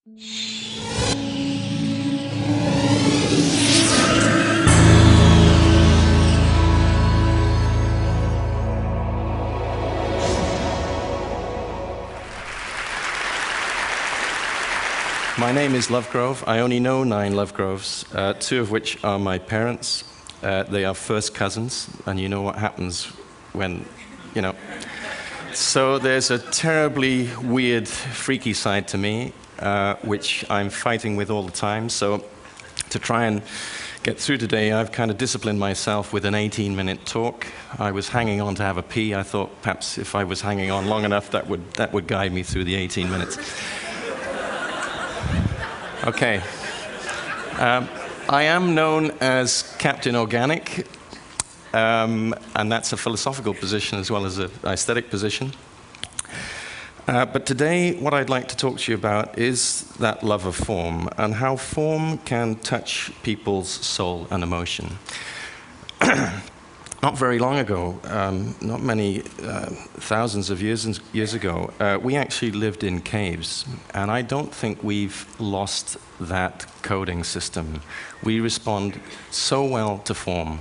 My name is Lovegrove. I only know 9 Lovegroves, 2 of which are my parents. They are first cousins, and you know what happens when, you know. So there's a terribly weird, freaky side to me, which I'm fighting with all the time. So to try and get through today, I've kind of disciplined myself with an 18-minute talk. I was hanging on to have a pee. I thought perhaps if I was hanging on long enough, that would guide me through the 18 minutes. Okay. I am known as Captain Organic, and that's a philosophical position as well as an aesthetic position. But today, what I'd like to talk to you about is that love of form and how form can touch people's soul and emotion. Not very long ago, not many thousands of years ago, we actually lived in caves, and I don't think we've lost that coding system. We respond so well to form.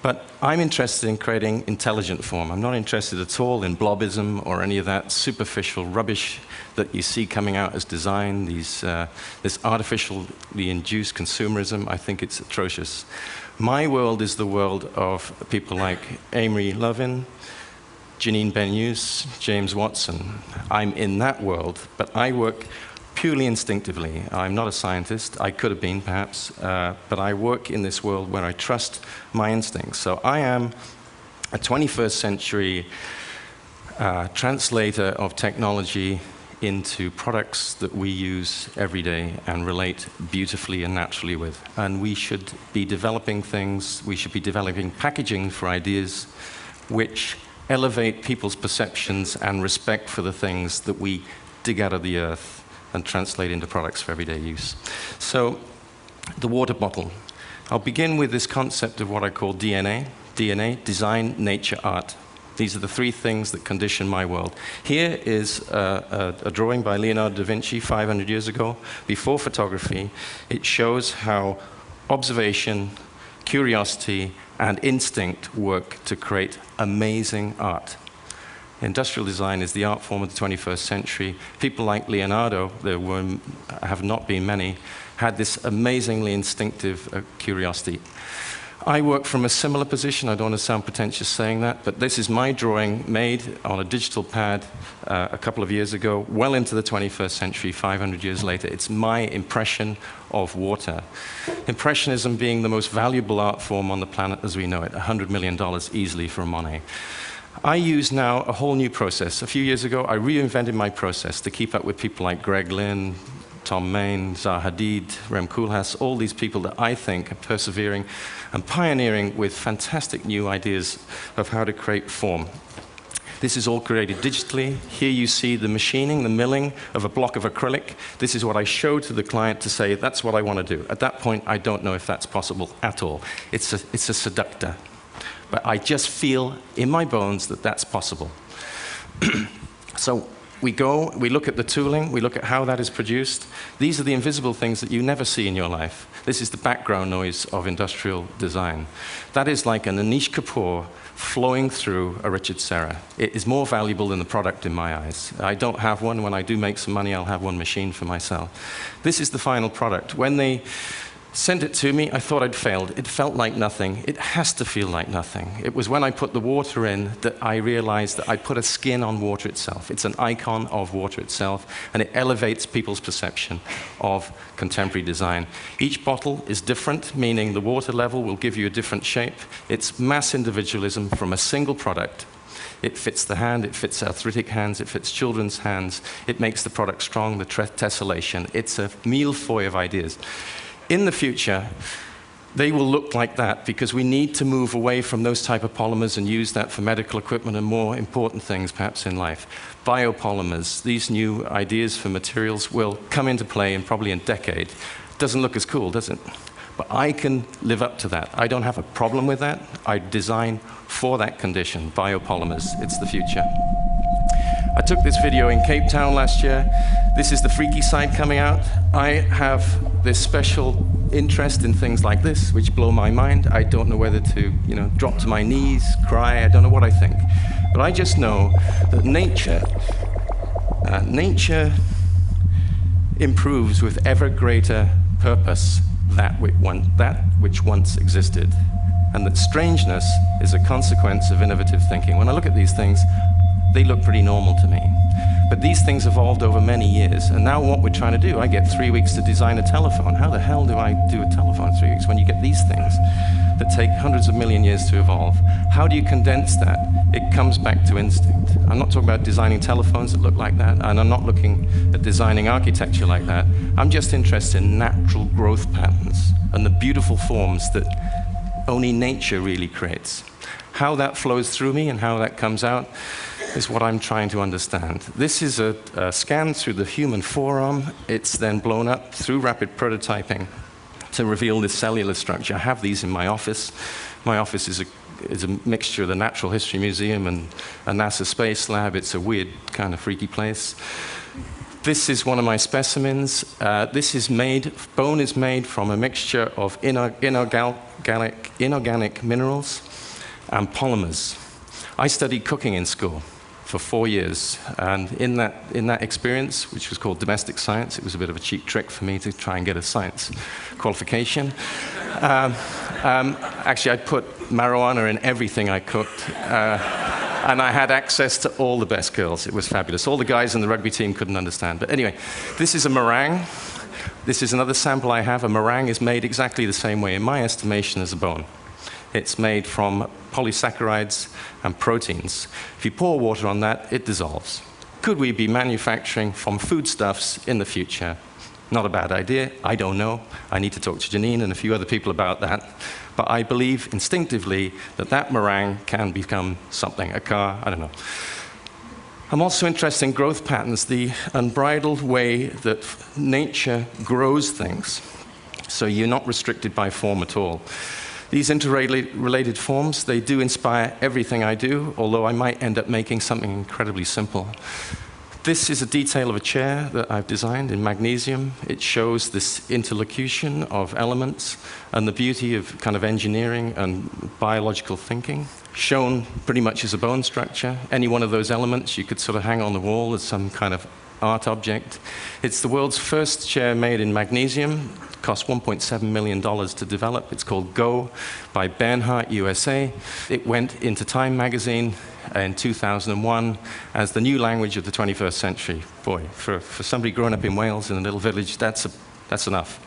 But I'm interested in creating intelligent form. I'm not interested at all in blobism or any of that superficial rubbish that you see coming out as design, this artificially induced consumerism. I think it's atrocious. My world is the world of people like Amory Lovin, Janine Benyus, James Watson. I'm in that world, but I work purely instinctively. I'm not a scientist. I could have been, perhaps, but I work in this world where I trust my instincts. So I am a 21st century translator of technology into products that we use every day and relate beautifully and naturally with. And we should be developing things, we should be developing packaging for ideas which elevate people's perceptions and respect for the things that we dig out of the earth and translate into products for everyday use. So, the water bottle. I'll begin with this concept of what I call DNA. DNA, design, nature, art. These are the 3 things that condition my world. Here is a drawing by Leonardo da Vinci 500 years ago, before photography. It shows how observation, curiosity, and instinct work to create amazing art. Industrial design is the art form of the 21st century. People like Leonardo, there have not been many, had this amazingly instinctive curiosity. I work from a similar position. I don't want to sound pretentious saying that, but this is my drawing made on a digital pad a couple of years ago, well into the 21st century, 500 years later. It's my impression of water. Impressionism being the most valuable art form on the planet as we know it, $100 million easily for a Monet. I use now a whole new process. A few years ago, I reinvented my process to keep up with people like Greg Lynn, Tom Main, Zaha Hadid, Rem Koolhaas, all these people that I think are persevering and pioneering with fantastic new ideas of how to create form. This is all created digitally. Here you see the machining, the milling of a block of acrylic. This is what I show to the client to say, that's what I want to do. At that point, I don't know if that's possible at all. It's a seductor. But I just feel in my bones that that's possible. So we look at the tooling, we look at how that is produced. These are the invisible things that you never see in your life. This is the background noise of industrial design. That is like an Anish Kapoor flowing through a Richard Serra. It is more valuable than the product in my eyes. I don't have one. When I do make some money, I'll have one machine for myself. This is the final product. When they sent it to me, I thought I'd failed. It felt like nothing. It has to feel like nothing. It was when I put the water in that I realized that I put a skin on water itself. It's an icon of water itself, and it elevates people's perception of contemporary design. Each bottle is different, meaning the water level will give you a different shape. It's mass individualism from a single product. It fits the hand, it fits arthritic hands, it fits children's hands. It makes the product strong, the tessellation. It's a millefeuille of ideas. In the future, they will look like that because we need to move away from those type of polymers and use that for medical equipment and more important things perhaps in life. Biopolymers, these new ideas for materials will come into play in probably a decade. Doesn't look as cool, does it? But I can live up to that. I don't have a problem with that. I design for that condition, biopolymers. It's the future. I took this video in Cape Town last year. This is the freaky side coming out. I have this special interest in things like this, which blow my mind. I don't know whether to, drop to my knees, cry. I don't know what I think. But I just know that nature improves with ever greater purpose that which once existed, and that strangeness is a consequence of innovative thinking. When I look at these things, they look pretty normal to me. But these things evolved over many years, and now what we're trying to do, I get 3 weeks to design a telephone. How the hell do I do a telephone in 3 weeks when you get these things that take hundreds of million years to evolve? How do you condense that? It comes back to instinct. I'm not talking about designing telephones that look like that, and I'm not looking at designing architecture like that. I'm just interested in natural growth patterns and the beautiful forms that only nature really creates. How that flows through me and how that comes out is what I'm trying to understand. This is a scan through the human forearm. It's then blown up through rapid prototyping to reveal this cellular structure. I have these in my office. My office is a mixture of the Natural History Museum and a NASA Space Lab. It's a weird, kind of freaky place. This is one of my specimens. Bone is made from a mixture of inorganic minerals and polymers. I studied cooking in school for 4 years, and in that experience, which was called domestic science, it was a bit of a cheap trick for me to try and get a science qualification. Actually, I put marijuana in everything I cooked, and I had access to all the best girls. It was fabulous. All the guys in the rugby team couldn't understand. But anyway, this is a meringue. This is another sample I have. A meringue is made exactly the same way, in my estimation, as a bone. It's made from polysaccharides and proteins. If you pour water on that, it dissolves. Could we be manufacturing from foodstuffs in the future? Not a bad idea. I don't know. I need to talk to Janine and a few other people about that. But I believe instinctively that meringue can become something, a car, I don't know. I'm also interested in growth patterns, the unbridled way that nature grows things. So you're not restricted by form at all. These interrelated forms, they do inspire everything I do, although I might end up making something incredibly simple. This is a detail of a chair that I've designed in magnesium. It shows this interlocution of elements and the beauty of kind of engineering and biological thinking, shown pretty much as a bone structure. Any one of those elements you could sort of hang on the wall as some kind of art object. It's the world's first chair made in magnesium. It cost $1.7 million to develop. It's called Go by Bernhardt, USA. It went into Time magazine in 2001 as the new language of the 21st century. Boy, for somebody growing up in Wales in a little village, that's enough.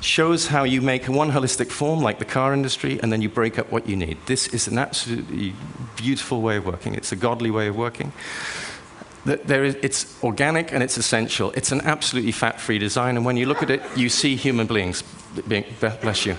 Shows how you make one holistic form, like the car industry, and then you break up what you need. This is an absolutely beautiful way of working. It's a godly way of working. It's organic and it's essential. It's an absolutely fat-free design, and when you look at it, you see human beings. Bless you.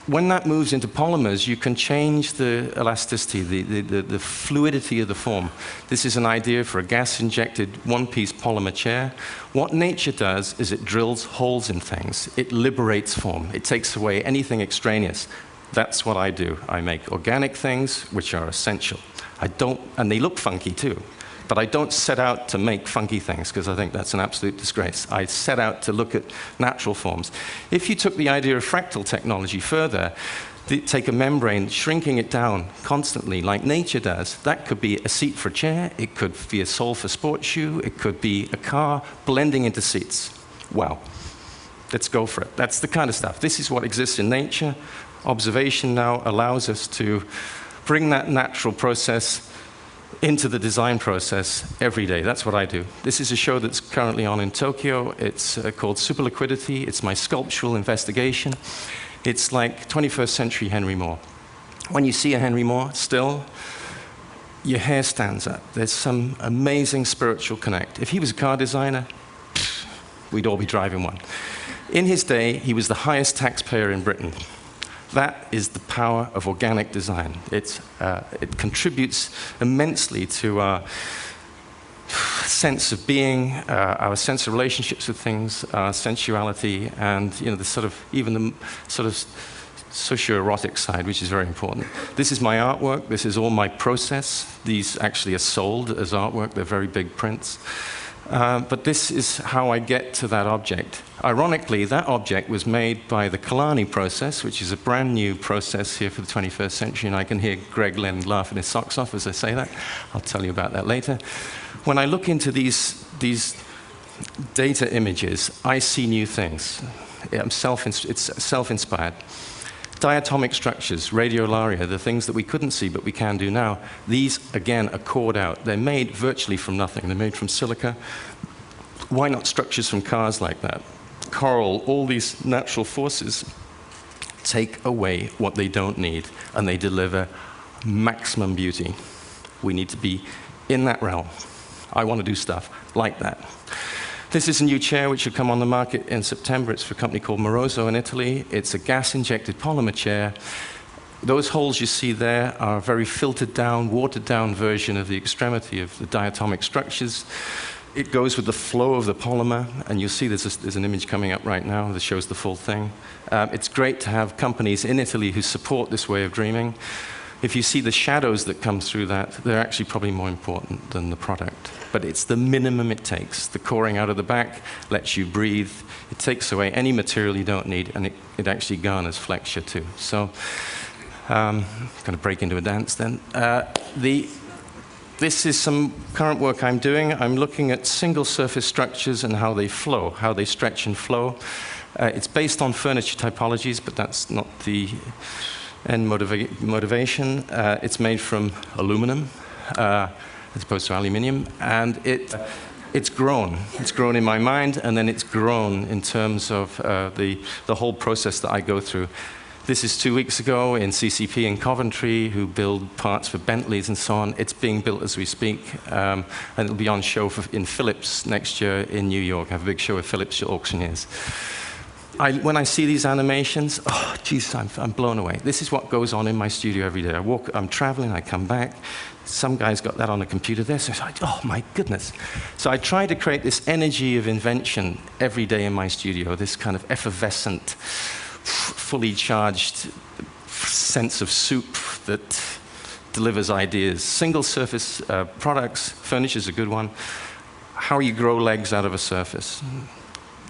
When that moves into polymers, you can change the elasticity, the fluidity of the form. This is an idea for a gas-injected one-piece polymer chair. What nature does is it drills holes in things. It liberates form. It takes away anything extraneous. That's what I do. I make organic things which are essential. And they look funky too. But I don't set out to make funky things, because I think that's an absolute disgrace. I set out to look at natural forms. If you took the idea of fractal technology further, take a membrane, shrinking it down constantly, like nature does, that could be a seat for a chair, it could be a sole for a sports shoe, it could be a car blending into seats. Wow. Let's go for it. That's the kind of stuff. This is what exists in nature. Observation now allows us to bring that natural process into the design process every day. That's what I do. This is a show that's currently on in Tokyo. It's called Superliquidity. It's my sculptural investigation. It's like 21st century Henry Moore. When you see a Henry Moore still, your hair stands up. There's some amazing spiritual connect. If he was a car designer, we'd all be driving one. In his day, he was the highest taxpayer in Britain. That is the power of organic design. It contributes immensely to our sense of being, our sense of relationships with things, our sensuality, and the sort of socio-erotic side, which is very important. This is my artwork. This is all my process. These actually are sold as artwork. They're very big prints. But this is how I get to that object. Ironically, that object was made by the Kalani process, which is a brand new process here for the 21st century, and I can hear Greg Lynn laughing his socks off as I say that. I'll tell you about that later. When I look into these data images, I see new things. It's self-inspired. Diatomic structures, radiolaria, the things that we couldn't see but we can do now, these, again, are cored out. They're made virtually from nothing. They're made from silica. Why not structures from cars like that? Coral, all these natural forces take away what they don't need, and they deliver maximum beauty. We need to be in that realm. I want to do stuff like that. This is a new chair which will come on the market in September. It's for a company called Moroso in Italy. It's a gas-injected polymer chair. Those holes you see there are a very filtered down, watered down version of the extremity of the diatomic structures. It goes with the flow of the polymer, and you'll see there's an image coming up right now that shows the full thing. It's great to have companies in Italy who support this way of dreaming. If you see the shadows that come through that, they're actually probably more important than the product. But it's the minimum it takes. The coring out of the back lets you breathe. It takes away any material you don't need, and it actually garners flexure too. So I'm going to break into a dance then. This is some current work I'm doing. I'm looking at single surface structures and how they flow, how they stretch and flow. It's based on furniture typologies, but that's not the end motivation. It's made from aluminum as opposed to aluminium, and it's grown. It's grown in my mind, and then it's grown in terms of the whole process that I go through. This is 2 weeks ago in CCP in Coventry, who build parts for Bentleys and so on. It's being built as we speak, and it'll be on show in Philips next year in New York. I have a big show with Philips auctioneers. When I see these animations, oh, geez, I'm blown away. This is what goes on in my studio every day. I'm traveling, I come back. Some guy's got that on a computer there, so it's like, oh, my goodness. So I try to create this energy of invention every day in my studio, this kind of effervescent, fully charged sense of soup that delivers ideas. Single surface products, furniture's a good one. How you grow legs out of a surface.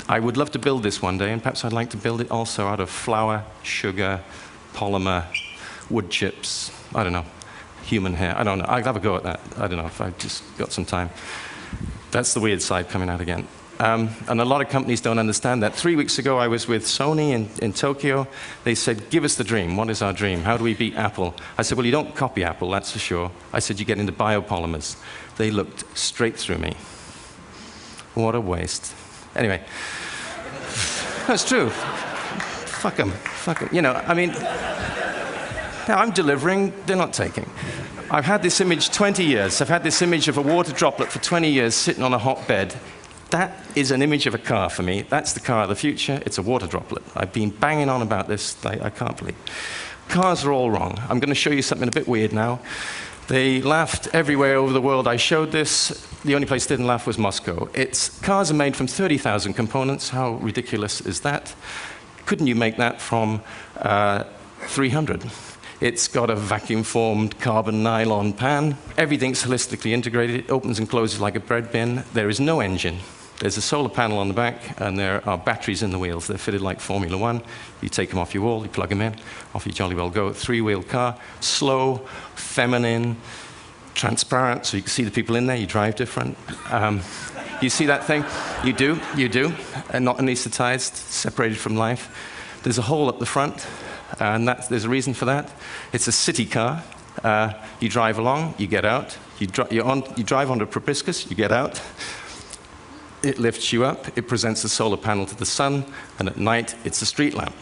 I would love to build this one day, and perhaps I'd like to build it also out of flour, sugar, polymer, wood chips, I don't know, human hair. I don't know. I'll have a go at that. I don't know if I've just got some time. That's the weird side coming out again. And a lot of companies don't understand that. 3 weeks ago, I was with Sony in Tokyo. They said, give us the dream. What is our dream? How do we beat Apple? I said, well, you don't copy Apple, that's for sure. I said, you get into biopolymers. They looked straight through me. What a waste. Anyway, that's true. Fuck them. Fuck them. You know, I mean, now I'm delivering, they're not taking. I've had this image 20 years. I've had this image of a water droplet for 20 years sitting on a hot bed. That is an image of a car for me. That's the car of the future. It's a water droplet. I've been banging on about this. I can't believe. Cars are all wrong. I'm going to show you something a bit weird now. They laughed everywhere over the world. I showed this. The only place that didn't laugh was Moscow. Cars are made from 30,000 components. How ridiculous is that? Couldn't you make that from 300? It's got a vacuum-formed carbon nylon pan. Everything's holistically integrated. It opens and closes like a bread bin. There is no engine. There's a solar panel on the back, and there are batteries in the wheels. They're fitted like Formula One. You take them off your wall, you plug them in, off you jolly well go. Three-wheel car, slow, feminine, transparent, so you can see the people in there. You drive different. You see that thing? You do, and not anesthetized, separated from life. There's a hole up the front, and there's a reason for that. It's a city car. You drive along, you get out. You drive onto a proboscis, you get out. It lifts you up, it presents a solar panel to the sun, and at night, it's a street lamp.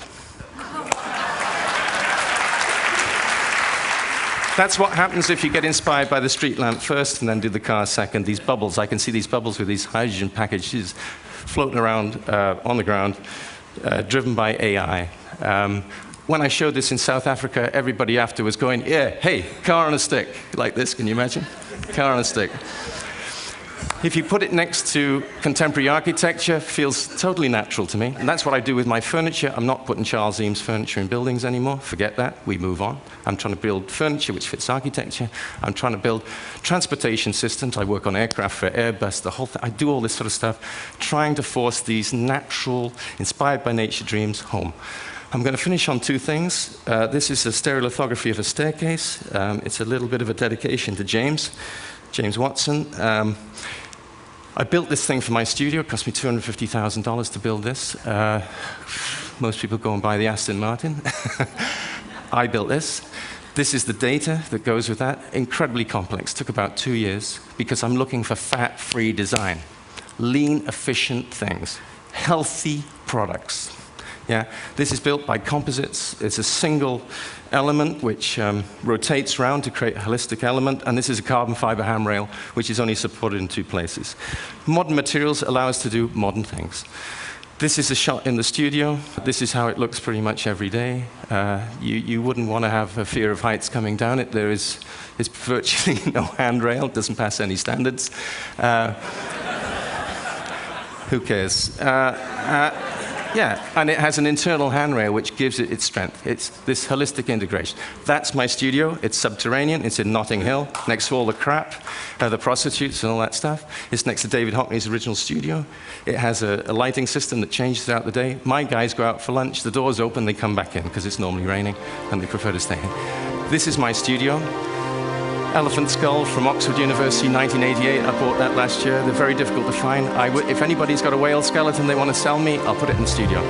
That's what happens if you get inspired by the street lamp first and then do the car second. These bubbles, I can see these bubbles with these hydrogen packages floating around on the ground, driven by AI. When I showed this in South Africa, everybody after was going, yeah, hey, car on a stick, like this, can you imagine? Car on a stick. If you put it next to contemporary architecture, it feels totally natural to me. And that's what I do with my furniture. I'm not putting Charles Eames furniture in buildings anymore. Forget that. We move on. I'm trying to build furniture which fits architecture. I'm trying to build transportation systems. I work on aircraft for Airbus, the whole thing. I do all this sort of stuff, trying to force these natural, inspired by nature dreams home. I'm going to finish on two things. This is a stereolithography of a staircase. It's a little bit of a dedication to James Watson. I built this thing for my studio. It cost me $250,000 to build this. Most people go and buy the Aston Martin. I built this. This is the data that goes with that. Incredibly complex. Took about 2 years because I'm looking for fat-free design. Lean, efficient things. Healthy products. Yeah, this is built by composites. It's a single element which rotates around to create a holistic element, and this is a carbon fiber handrail which is only supported in 2 places. Modern materials allow us to do modern things. This is a shot in the studio. This is how it looks pretty much every day. You wouldn't want to have a fear of heights coming down it. It's virtually no handrail. It doesn't pass any standards. Who cares? Yeah, and it has an internal handrail which gives it its strength. It's this holistic integration. That's my studio. It's subterranean. It's in Notting Hill, next to all the crap, the prostitutes and all that stuff. It's next to David Hockney's original studio. It has a lighting system that changes throughout the day. My guys go out for lunch. The door's open. They come back in because it's normally raining, and they prefer to stay in. This is my studio. Elephant skull from Oxford University, 1988. I bought that last year. They're very difficult to find. If anybody's got a whale skeleton they want to sell me, I'll put it in the studio.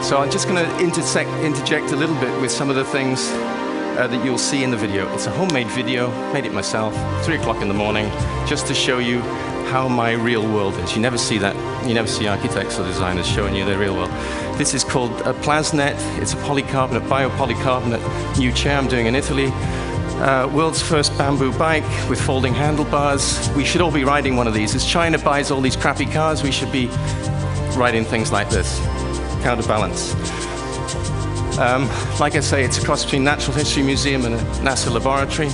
So I'm just going to interject a little bit with some of the things that you'll see in the video. It's a homemade video, made it myself, 3 o'clock in the morning, just to show you how my real world is. You never see that. You never see architects or designers showing you their real world. This is called a Plasnet. It's a polycarbonate, biopolycarbonate new chair I'm doing in Italy. World's first bamboo bike with folding handlebars. We should all be riding one of these. As China buys all these crappy cars, we should be riding things like this. Counterbalance. Like I say, it's a cross between Natural History Museum and a NASA laboratory.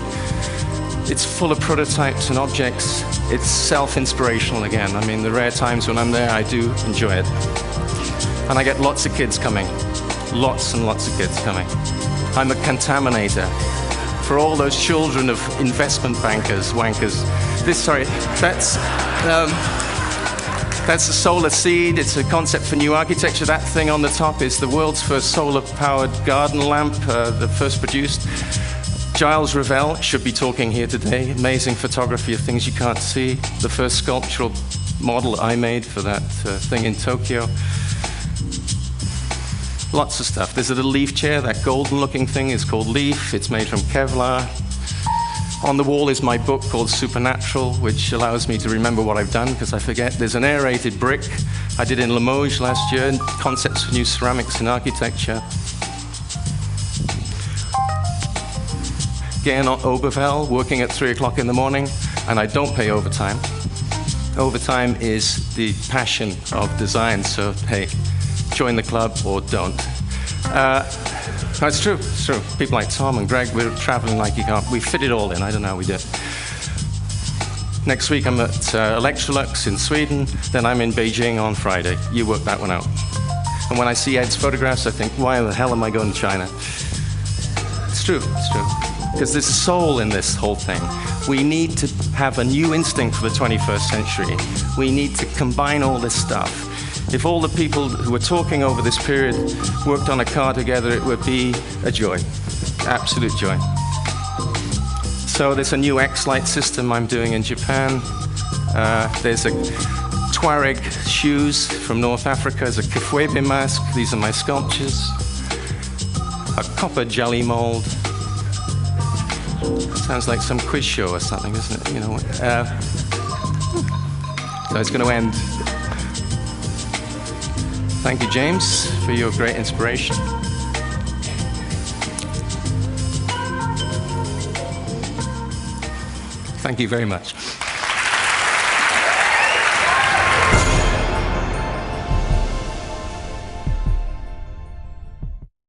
It's full of prototypes and objects. It's self-inspirational again. I mean, the rare times when I'm there, I do enjoy it. And I get lots of kids coming. Lots and lots of kids coming. I'm a contaminator. For all those children of investment bankers, wankers. That's a solar seed. It's a concept for new architecture. That thing on the top is the world's first solar-powered garden lamp, the first produced. Giles Revell should be talking here today. Amazing photography of things you can't see. The first sculptural model I made for that thing in Tokyo. Lots of stuff. There's a little leaf chair. That golden-looking thing is called Leaf. It's made from Kevlar. On the wall is my book called Supernatural, which allows me to remember what I've done because I forget. There's an aerated brick I did in Limoges last year. Concepts for new ceramics in architecture. Gernot Obervel, working at 3 o'clock in the morning, and I don't pay overtime. Overtime is the passion of design, so hey, join the club or don't. No, it's true, it's true. People like Tom and Greg, we're traveling like you can't. We fit it all in, I don't know how we do it. Next week I'm at Electrolux in Sweden, then I'm in Beijing on Friday. You work that one out. And when I see Ed's photographs, I think, why the hell am I going to China? It's true, it's true. Because there's a soul in this whole thing. We need to have a new instinct for the 21st century. We need to combine all this stuff. If all the people who were talking over this period worked on a car together, it would be a joy, absolute joy. So there's a new X-Light system I'm doing in Japan. There's a Tuareg shoes from North Africa. There's a Kifwebe mask. These are my sculptures. A copper jelly mold. Sounds like some quiz show or something, doesn't it? You know. So it's going to end. Thank you, James, for your great inspiration. Thank you very much.